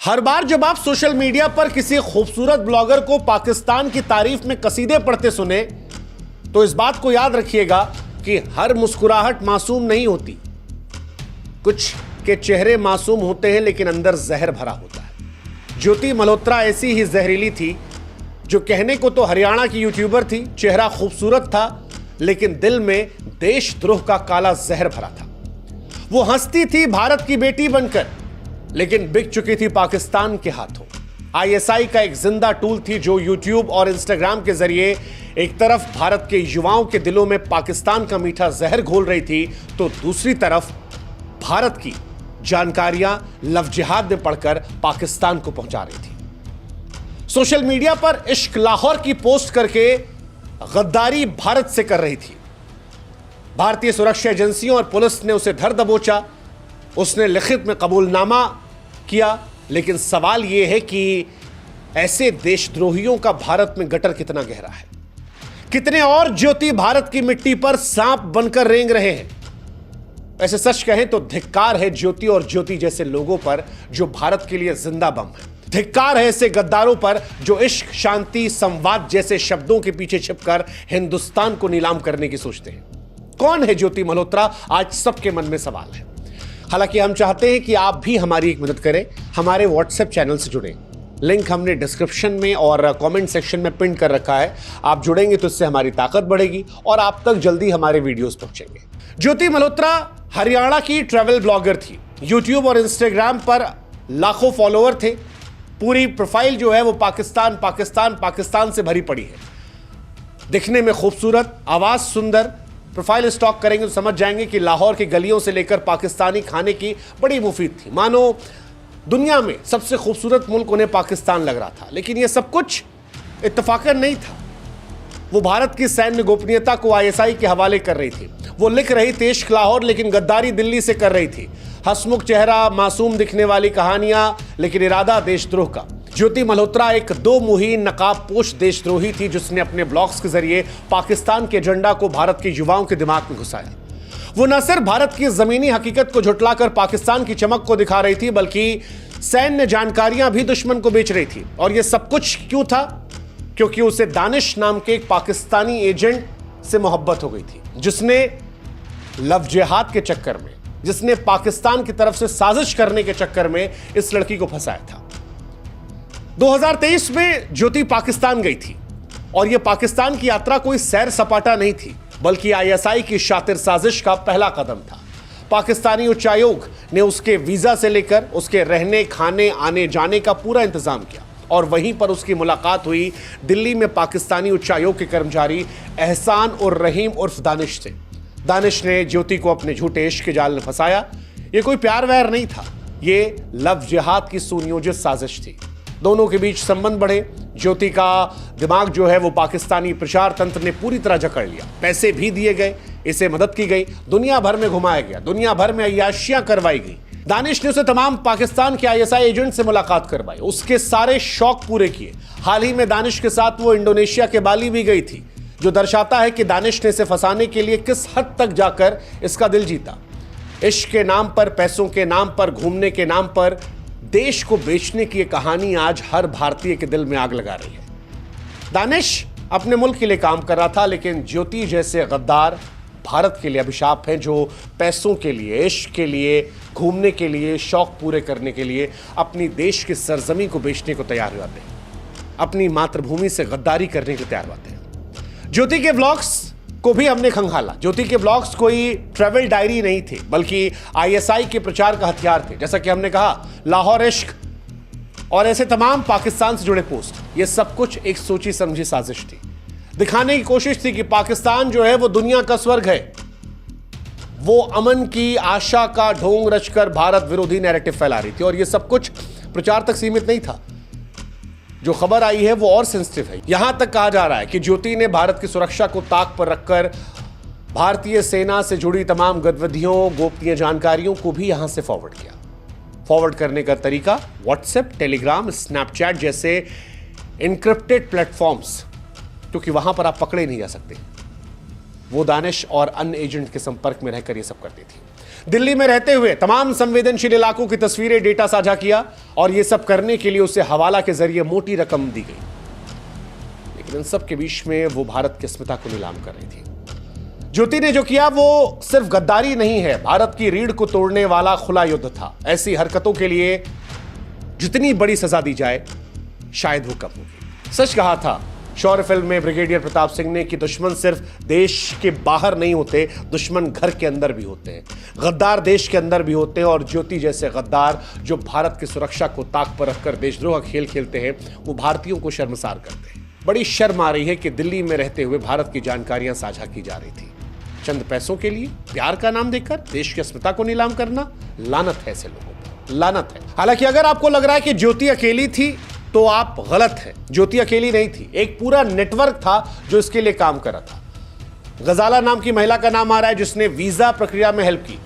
हर बार जब आप social media पर किसी खूबसूरत ब्लॉगर को पाकिस्तान की तारीफ में कसीदे पढ़ते सुने तो इस बात को याद रखिएगा कि हर मुस्कुराहट मासूम नहीं होती। कुछ के चेहरे मासूम होते हैं लेकिन अंदर जहर भरा होता है। ज्योति मल्होत्रा ऐसी ही जहरीली थी जो कहने को तो हरियाणा की यूट्यूबर थी, चेहरा खूबसूरत था लेकिन दिल में देशद्रोह का काला जहर भरा था। वो हंसती थी भारत की बेटी बनकर लेकिन बिक चुकी थी पाकिस्तान के हाथों। आईएसआई का एक जिंदा टूल थी जो यूट्यूब और इंस्टाग्राम के जरिए एक तरफ भारत के युवाओं के दिलों में पाकिस्तान का मीठा जहर घोल रही थी तो दूसरी तरफ भारत की जानकारियां लव जिहाद में पढ़कर पाकिस्तान को पहुंचा रही थी। सोशल मीडिया पर इश्क लाहौर की पोस्ट करके गद्दारी भारत से कर रही थी। भारतीय सुरक्षा एजेंसियों और पुलिस ने उसे धर दबोचा। उसने लिखित में कबूलनामा किया, लेकिन सवाल यह है कि ऐसे देशद्रोहियों का भारत में गटर कितना गहरा है। कितने और ज्योति भारत की मिट्टी पर सांप बनकर रेंग रहे हैं। ऐसे सच कहें तो धिक्कार है ज्योति और ज्योति जैसे लोगों पर जो भारत के लिए जिंदा बम है। धिक्कार है ऐसे गद्दारों पर जो इश्क, शांति, संवाद जैसे शब्दों के पीछे छिपकर हिंदुस्तान को नीलाम करने की सोचते हैं। कौन है ज्योति मल्होत्रा, आज सबके मन में सवाल है। हालांकि हम चाहते हैं कि आप भी हमारी एक मदद करें, हमारे व्हाट्सएप चैनल से जुड़ें। लिंक हमने डिस्क्रिप्शन में और कमेंट सेक्शन में पिन कर रखा है। आप जुड़ेंगे तो इससे हमारी ताकत बढ़ेगी और आप तक जल्दी हमारे वीडियोस पहुंचेंगे। ज्योति मल्होत्रा हरियाणा की ट्रैवल ब्लॉगर थी। यूट्यूब और इंस्टाग्राम पर लाखों फॉलोअर थे। पूरी प्रोफाइल जो है वो पाकिस्तान पाकिस्तान पाकिस्तान से भरी पड़ी है। दिखने में खूबसूरत, आवाज सुंदर। प्रोफाइल स्टॉक करेंगे तो समझ जाएंगे कि लाहौर की गलियों से लेकर पाकिस्तानी खाने की बड़ी मुफीद थी। मानो दुनिया में सबसे खूबसूरत मुल्क उन्हें पाकिस्तान लग रहा था। लेकिन यह सब कुछ इत्तफाकन नहीं था। वो भारत की सैन्य गोपनीयता को आईएसआई के हवाले कर रही थी। वो लिख रही थी इश्क लाहौर लेकिन गद्दारी दिल्ली से कर रही थी। हंसमुख चेहरा, मासूम दिखने वाली कहानियां लेकिन इरादा देशद्रोह का। ज्योति मल्होत्रा एक दो मुही नकाबपोश देशद्रोही थी जिसने अपने ब्लॉग्स के जरिए पाकिस्तान के एजेंडा को भारत के युवाओं के दिमाग में घुसाया। वो न सिर्फ भारत की जमीनी हकीकत को झुटलाकर पाकिस्तान की चमक को दिखा रही थी बल्कि सैन्य जानकारियां भी दुश्मन को बेच रही थी। और यह सब कुछ क्यों था? क्योंकि उसे दानिश नाम के एक पाकिस्तानी एजेंट से मोहब्बत हो गई थी जिसने लव जिहाद के चक्कर में, जिसने पाकिस्तान की तरफ से साजिश करने के चक्कर में इस लड़की को फंसाया था। 2023 में ज्योति पाकिस्तान गई थी और यह पाकिस्तान की यात्रा कोई सैर सपाटा नहीं थी बल्कि आईएसआई की शातिर साजिश का पहला कदम था। पाकिस्तानी उच्चायोग ने उसके वीजा से लेकर उसके रहने, खाने, आने जाने का पूरा इंतजाम किया और वहीं पर उसकी मुलाकात हुई दिल्ली में पाकिस्तानी उच्चायोग के कर्मचारी एहसान और रहीम उर्फ दानिश से। दानिश ने ज्योति को अपने झूठे इश्क के जाल में फंसाया। यह कोई प्यार वैर नहीं था, यह लव जिहाद की सुनियोजित साजिश थी। दोनों के बीच संबंध बढ़े। ज्योति का दिमाग जो है वो पाकिस्तानी प्रचार तंत्र ने पूरी तरह जकड़ लिया। पैसे भी दिए गए, इसे मदद की गई, दुनिया भर में घुमाया गया, दुनिया भर में अय्याशियां करवाई गई। दानिश ने उसे तमाम पाकिस्तान के आईएसआई एजेंट से मुलाकात करवाई, उसके सारे शौक पूरे किए। हाल ही में दानिश के साथ वो इंडोनेशिया के बाली भी गई थी, जो दर्शाता है कि दानिश ने इसे फंसाने के लिए किस हद तक जाकर इसका दिल जीता। इश्क के नाम पर, पैसों के नाम पर, घूमने के नाम पर देश को बेचने की यह कहानी आज हर भारतीय के दिल में आग लगा रही है। दानिश अपने मुल्क के लिए काम कर रहा था लेकिन ज्योति जैसे गद्दार भारत के लिए अभिशाप हैं जो पैसों के लिए, इश्क के लिए, घूमने के लिए, शौक पूरे करने के लिए अपनी देश की सरजमी को बेचने को तैयार हो जाते हैं, अपनी मातृभूमि से गद्दारी करने को तैयार होते हैं। ज्योति के व्लॉग्स को भी हमने खंगाला। ज्योति के ब्लॉग्स कोई ट्रैवल डायरी नहीं थे बल्कि आईएसआई के प्रचार का हथियार थे। जैसा कि हमने कहा, लाहौर इश्क और ऐसे तमाम पाकिस्तान से जुड़े पोस्ट, ये सब कुछ एक सोची समझी साजिश थी। दिखाने की कोशिश थी कि पाकिस्तान जो है वो दुनिया का स्वर्ग है। वो अमन की आशा का ढोंग रचकर भारत विरोधी नैरेटिव फैला रही थी और ये सब कुछ प्रचार तक सीमित नहीं था। जो खबर आई है वो और सेंसिटिव है। यहां तक कहा जा रहा है कि ज्योति ने भारत की सुरक्षा को ताक पर रखकर भारतीय सेना से जुड़ी तमाम गतिविधियों, गोपनीय जानकारियों को भी यहां से फॉरवर्ड किया। फॉरवर्ड करने का तरीका व्हाट्सएप, टेलीग्राम, स्नैपचैट जैसे इनक्रिप्टेड प्लेटफॉर्म्स, क्योंकि वहां पर आप पकड़े नहीं जा सकते। वो दानिश और अन्य एजेंट के संपर्क में रहकर ये सब करती थी। दिल्ली में रहते हुए तमाम संवेदनशील इलाकों की तस्वीरें, डेटा साझा किया और यह सब करने के लिए उसे हवाला के जरिए मोटी रकम दी गई। लेकिन इन सब के बीच में वो भारत की अस्मिता को नीलाम कर रही थी। ज्योति ने जो किया वो सिर्फ गद्दारी नहीं है, भारत की रीढ़ को तोड़ने वाला खुला युद्ध था। ऐसी हरकतों के लिए जितनी बड़ी सजा दी जाए शायद वो कम होगी। सच कहा था शौर्य फिल्म में ब्रिगेडियर प्रताप सिंह ने कि दुश्मन सिर्फ देश के बाहर नहीं होते, दुश्मन घर के अंदर भी होते हैं, गद्दार देश के अंदर भी होते हैं। और ज्योति जैसे गद्दार जो भारत की सुरक्षा को ताक पर रखकर देशद्रोह का खेल खेलते हैं, वो भारतीयों को शर्मसार करते हैं। बड़ी शर्म आ रही है कि दिल्ली में रहते हुए भारत की जानकारियां साझा की जा रही थी। चंद पैसों के लिए प्यार का नाम देकर देश की अस्मिता को नीलाम करना, लानत है ऐसे लोगों पर, लानत है। हालांकि अगर आपको लग रहा है कि ज्योति अकेली थी तो आप गलत हैं। ज्योति अकेली नहीं थी, एक पूरा नेटवर्क था जो इसके लिए काम कर रहा था। गजाला नाम की महिला का नाम आ रहा है जिसने वीजा प्रक्रिया में हेल्प की।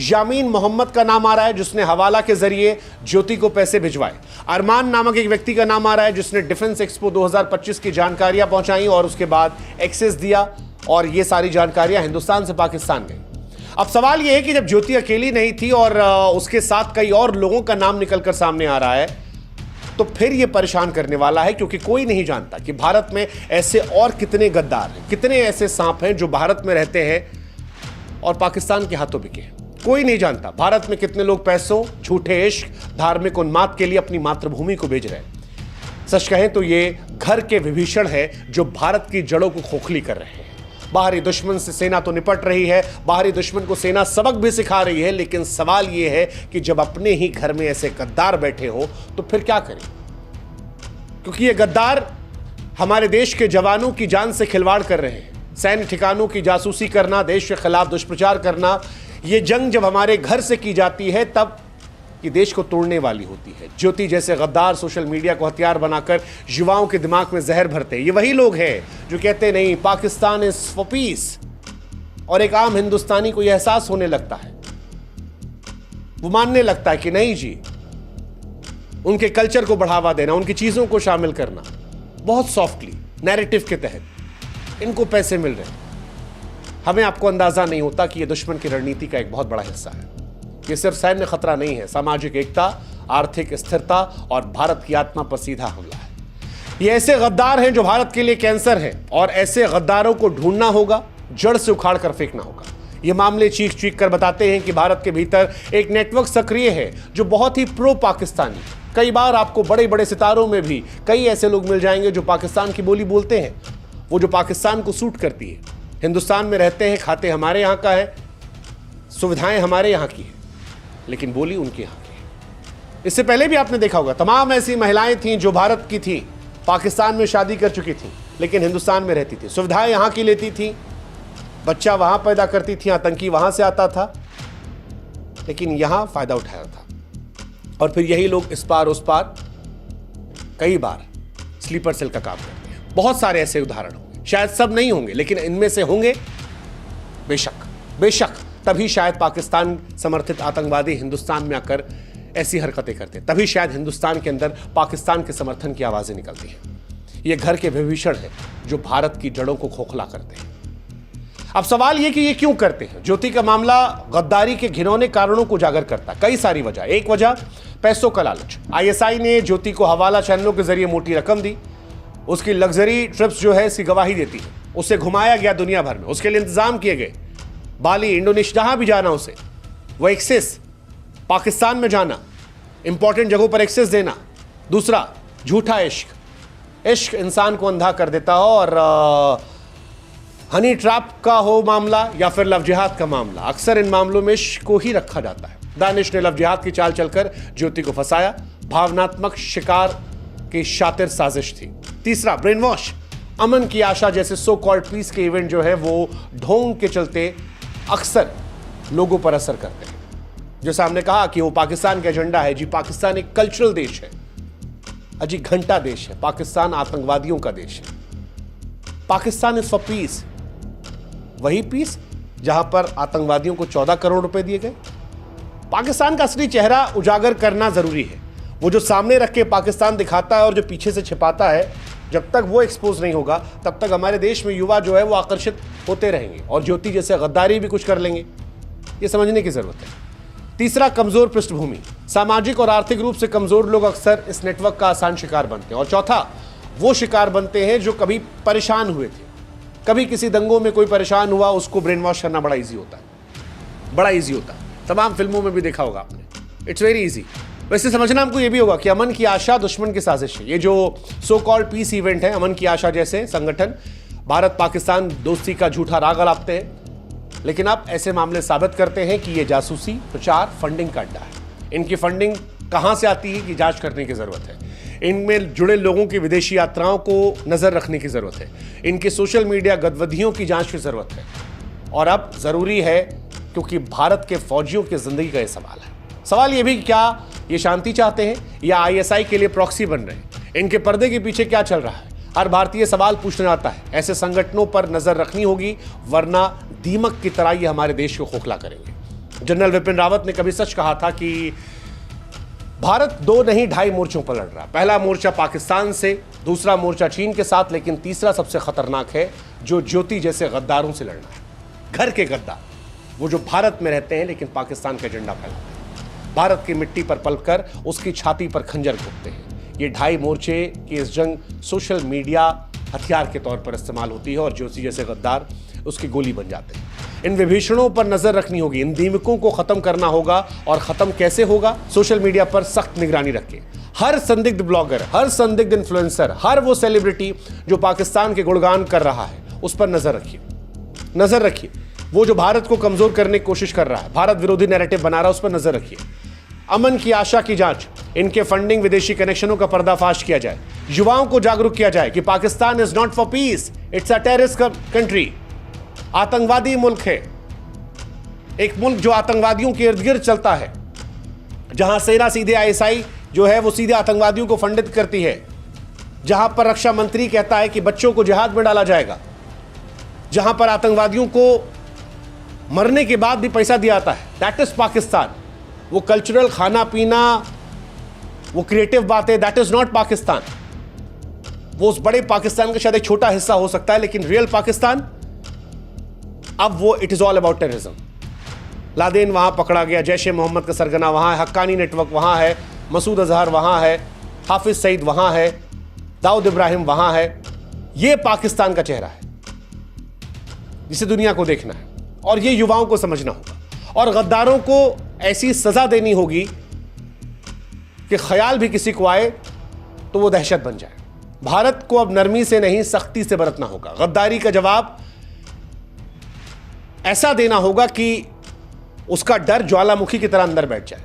यामीन मोहम्मद का नाम आ रहा है जिसने हवाला के जरिए ज्योति को पैसे भिजवाए। अरमान नामक एक व्यक्ति का नाम आ रहा है जिसने डिफेंस एक्सपो 2025 की जानकारियां पहुंचाई और उसके बाद एक्सेस दिया, और ये सारी जानकारियां हिंदुस्तान से पाकिस्तान गई। अब सवाल यह है कि जब ज्योति अकेली नहीं थी और उसके साथ कई और लोगों का नाम निकलकर सामने आ रहा है, तो फिर यह परेशान करने वाला है, क्योंकि कोई नहीं जानता कि भारत में ऐसे और कितने गद्दार हैं, कितने ऐसे सांप हैं जो भारत में रहते हैं और पाकिस्तान के हाथों बिके हैं। कोई नहीं जानता भारत में कितने लोग पैसों, झूठे इश्क, धार्मिक उन्माद के लिए अपनी मातृभूमि को भेज रहे हैं। सच कहें तो ये घर के विभीषण है जो भारत की जड़ों को खोखली कर रहे हैं। बाहरी दुश्मन से सेना तो निपट रही है, बाहरी दुश्मन को सेना सबक भी सिखा रही है, लेकिन सवाल यह है कि जब अपने ही घर में ऐसे गद्दार बैठे हो तो फिर क्या करें? क्योंकि ये गद्दार हमारे देश के जवानों की जान से खिलवाड़ कर रहे हैं। सैन्य ठिकानों की जासूसी करना, देश के खिलाफ दुष्प्रचार करना, ये जंग जब हमारे घर से की जाती है तब ये देश को तोड़ने वाली होती है। ज्योति जैसे गद्दार सोशल मीडिया को हथियार बनाकर युवाओं के दिमाग में जहर भरते हैं। ये वही लोग हैं जो कहते नहीं पाकिस्तान इज फॉर पीस, और एक आम हिंदुस्तानी को यह एहसास होने लगता है, वो मानने लगता है कि नहीं जी, उनके कल्चर को बढ़ावा देना, उनकी चीजों को शामिल करना, बहुत सॉफ्टली नैरेटिव के तहत इनको पैसे मिल रहे हैं। हमें आपको अंदाजा नहीं होता कि यह दुश्मन की रणनीति का एक बहुत बड़ा हिस्सा है। ये सिर्फ सैन्य खतरा नहीं है, सामाजिक एकता, आर्थिक स्थिरता और भारत की आत्मा पर सीधा हमला है। ये ऐसे गद्दार हैं जो भारत के लिए कैंसर है, और ऐसे गद्दारों को ढूंढना होगा, जड़ से उखाड़ कर फेंकना होगा। ये मामले चीख कर बताते हैं कि भारत के भीतर एक नेटवर्क सक्रिय है जो बहुत ही प्रो पाकिस्तानी। कई बार आपको बड़े बड़े सितारों में भी कई ऐसे लोग मिल जाएंगे जो पाकिस्तान की बोली बोलते हैं, वो जो पाकिस्तान को सूट करती है। हिंदुस्तान में रहते हैं, खाते हमारे यहाँ का है, सुविधाएं हमारे यहाँ की है, लेकिन बोली उनके यहाँ की है। इससे पहले भी आपने देखा होगा तमाम ऐसी महिलाएं थीं जो भारत की थीं, पाकिस्तान में शादी कर चुकी थीं, लेकिन हिंदुस्तान में रहती थी, सुविधाएं यहाँ की लेती थीं, बच्चा वहां पैदा करती थी, आतंकी वहां से आता था, लेकिन यहां फायदा उठाया था। और फिर यही लोग इस पार उस पार कई बार स्लीपर सेल का काम करते हैं। बहुत सारे ऐसे उदाहरण होंगे, शायद सब नहीं होंगे, लेकिन इनमें से होंगे बेशक। तभी शायद पाकिस्तान समर्थित आतंकवादी हिंदुस्तान में आकर ऐसी हरकतें करते हैं, तभी शायद हिंदुस्तान के अंदर पाकिस्तान के समर्थन की आवाजें निकलती हैं। ये घर के विभीषण हैं जो भारत की जड़ों को खोखला करते हैं। अब सवाल यह कि ये क्यों करते हैं? ज्योति का मामला गद्दारी के घिनौने कारणों को उजागर करता है। कई सारी वजह। एक वजह पैसों का लालच। आईएसआई ने ज्योति को हवाला चैनलों के जरिए मोटी रकम दी, उसकी लग्जरी ट्रिप्स जो है इसकी गवाही देती है। उसे घुमाया गया दुनिया भर में, उसके लिए इंतजाम किए गए, बाली, इंडोनेशिया, जहां भी जाना उसे, वो एक्सेस, पाकिस्तान में जाना, इंपॉर्टेंट जगहों पर एक्सेस देना। दूसरा, झूठा इश्क इंसान को अंधा कर देता हो, और हनी ट्रैप का हो मामला या फिर लव जिहाद का मामला, अक्सर इन मामलों में इश्क को ही रखा जाता है। दानिश ने लव जिहाद की चाल चलकर ज्योति को फंसाया, भावनात्मक शिकार की शातिर साजिश थी। तीसरा, ब्रेन वॉश, अमन की आशा जैसे सो कॉल्ड पीस के इवेंट जो है वो ढोंग के चलते अक्सर लोगों पर असर करते हैं। जो सामने कहा कि वो पाकिस्तान का एजेंडा है, जी पाकिस्तान एक कल्चरल देश है, अजी घंटा देश है, पाकिस्तान आतंकवादियों का देश है। पाकिस्तान इज फॉर पीस, वही पीस जहां पर आतंकवादियों को 14 करोड़ रुपए दिए गए। पाकिस्तान का असली चेहरा उजागर करना जरूरी है। वो जो सामने रख के पाकिस्तान दिखाता है और जो पीछे से छिपाता है, जब तक वो एक्सपोज नहीं होगा तब तक हमारे देश में युवा जो है वो आकर्षित होते रहेंगे और ज्योति जैसे गद्दारी भी कुछ कर लेंगे। ये समझने की जरूरत है। तीसरा, कमजोर पृष्ठभूमि। सामाजिक और आर्थिक रूप से कमजोर लोग अक्सर इस नेटवर्क का आसान शिकार बनते हैं। और चौथा, वो शिकार बनते हैं जो कभी परेशान हुए थे, कभी किसी दंगों में कोई परेशान हुआ, उसको ब्रेन वॉश करना बड़ा इजी होता है, बड़ा इजी होता है। तमाम फिल्मों में भी देखा होगा आपने, इट्स वेरी इजी। वैसे समझना हमको ये भी होगा कि अमन की आशा दुश्मन की साजिश है। ये जो सो कॉल्ड पीस इवेंट है, अमन की आशा जैसे संगठन भारत पाकिस्तान दोस्ती का झूठा राग अलापते हैं, लेकिन अब ऐसे मामले साबित करते हैं कि ये जासूसी, प्रचार, फंडिंग का अड्डा है। इनकी फंडिंग कहां से आती है कि जांच करने की जरूरत है। इनमें जुड़े लोगों की विदेशी यात्राओं को नजर रखने की जरूरत है। इनके सोशल मीडिया गतिविधियों की जांच की जरूरत है। और अब जरूरी है, क्योंकि भारत के फौजियों की जिंदगी का यह सवाल है। सवाल यह भी कि क्या ये शांति चाहते हैं या आईएसआई के लिए प्रॉक्सी बन रहे हैं? इनके पर्दे के पीछे क्या चल रहा है? हर भारतीय सवाल पूछने आता है। ऐसे संगठनों पर नजर रखनी होगी, वरना दीमक की तरह ये हमारे देश को खोखला करेंगे। जनरल विपिन रावत ने कभी सच कहा था कि भारत 2 नहीं 2.5 मोर्चों पर लड़ रहा है। पहला मोर्चा पाकिस्तान से, दूसरा मोर्चा चीन के साथ, लेकिन तीसरा सबसे खतरनाक है, जो ज्योति जैसे गद्दारों से लड़ना है। घर के गद्दार, वो जो भारत में रहते हैं लेकिन पाकिस्तान का एजेंडा फैलाते हैं, भारत की मिट्टी पर पलकर उसकी छाती पर खंजर घोंपते हैं। ये 2.5 मोर्चे की इस जंग सोशल मीडिया हथियार के तौर पर इस्तेमाल होती है और ज्योति जैसे गद्दार उसकी गोली बन जाते हैं। इन विभीषणों पर नजर रखनी होगी, इन दीमकों को खत्म करना होगा। और खत्म कैसे होगा? सोशल मीडिया पर सख्त निगरानी रखें। हर संदिग्ध ब्लॉगर, हर संदिग्ध इन्फ्लुएंसर, हर वो सेलिब्रिटी जो पाकिस्तान के गुणगान कर रहा है, उस पर नजर रखिए, नजर रखिए। वो जो भारत को कमजोर करने की कोशिश कर रहा है, भारत विरोधी नैरेटिव बना रहा है, उस पर नजर रखिए। अमन की आशा की जांच, इनके फंडिंग, विदेशी कनेक्शनों का पर्दाफाश किया जाए। युवाओं को जागरूक किया जाए कि Pakistan is not for piece, it's a terrorist country. आतंकवादी मुल्क है, एक मुल्क जो आतंकवादियों के इर्द गिर्द चलता है, जहां सेना सीधे आईएसआई जो है वो सीधे आतंकवादियों को फंडित करती है, जहां पर रक्षा मंत्री कहता है कि बच्चों को जिहाद में डाला जाएगा, जहां पर आतंकवादियों को मरने के बाद भी पैसा दिया जाता है। That is Pakistan. वो कल्चरल खाना पीना, वो क्रिएटिव बातें, दैट इज नॉट पाकिस्तान। वो उस बड़े पाकिस्तान का शायद एक छोटा हिस्सा हो सकता है, लेकिन रियल पाकिस्तान अब वो it is all about terrorism. Laden वहां पकड़ा गया, जैश ए मोहम्मद का सरगना वहां है, हक्कानी नेटवर्क वहां है, मसूद अजहर वहां है, हाफिज सईद वहां है, दाऊद इब्राहिम वहां है। ये पाकिस्तान का चेहरा है जिसे दुनिया को देखना है और ये युवाओं को समझना होगा। और गद्दारों को ऐसी सजा देनी होगी कि ख्याल भी किसी को आए तो वो दहशत बन जाए। भारत को अब नरमी से नहीं, सख्ती से बरतना होगा। गद्दारी का जवाब ऐसा देना होगा कि उसका डर ज्वालामुखी की तरह अंदर बैठ जाए।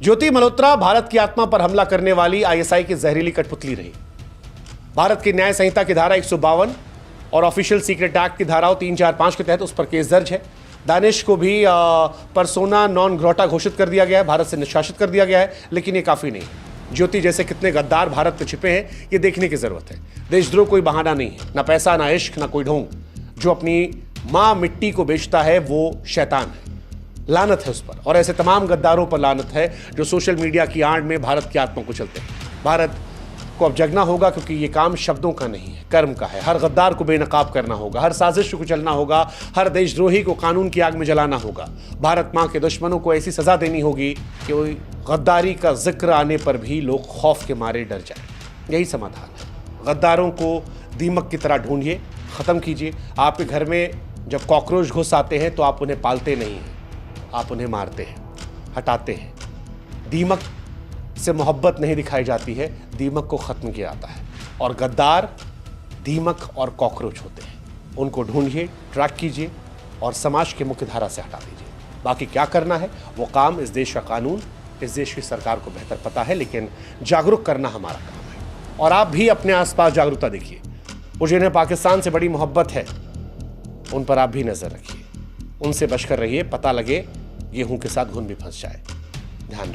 ज्योति मल्होत्रा भारत की आत्मा पर हमला करने वाली आईएसआई की जहरीली कठपुतली रही। भारत की न्याय संहिता की धारा 152 और ऑफिशियल सीक्रेट एक्ट की धाराओं 3, 4, 5 के तहत उस पर केस दर्ज है। दानिश को भी पर्सोना नॉन ग्राटा घोषित कर दिया गया है, भारत से निष्कासित कर दिया गया है, लेकिन ये काफी नहीं। ज्योति जैसे कितने गद्दार भारत में छिपे हैं, ये देखने की जरूरत है। देशद्रोह कोई बहाना नहीं है, ना पैसा, ना इश्क, ना कोई ढोंग। जो अपनी मां मिट्टी को बेचता है वो शैतान है। लानत है उस पर, और ऐसे तमाम गद्दारों पर लानत है जो सोशल मीडिया की आड़ में भारत की आत्मा को चलते हैं। भारत को अब जगना होगा, क्योंकि ये काम शब्दों का नहीं है, कर्म का है। हर गद्दार को बेनकाब करना होगा, हर साजिश को कुचलना होगा, हर देशद्रोही को कानून की आग में जलाना होगा। भारत मां के दुश्मनों को ऐसी सजा देनी होगी कि वो गद्दारी का जिक्र आने पर भी लोग खौफ के मारे डर जाए। यही समाधान है। गद्दारों को दीमक की तरह ढूंढिए, खत्म कीजिए। आपके घर में जब कॉकरोच घुस आते हैं तो आप उन्हें पालते नहीं हैं, आप उन्हें मारते हैं, हटाते हैं। दीमक से मोहब्बत नहीं दिखाई जाती है, दीमक को खत्म किया जाता है। और गद्दार दीमक और कॉकरोच होते हैं। उनको ढूंढिए, ट्रैक कीजिए और समाज के मुख्य धारा से हटा दीजिए। बाकी क्या करना है वो काम इस देश का कानून, इस देश की सरकार को बेहतर पता है, लेकिन जागरूक करना हमारा काम है। और आप भी अपने आसपास जागरूकता देखिए। वो जिन्हें पाकिस्तान से बड़ी मोहब्बत है, उन पर आप भी नजर रखिए। उनसे बचकर रहिए, पता लगे गेहूं के साथ घुन भी फंस जाए। ध्यान रखिए।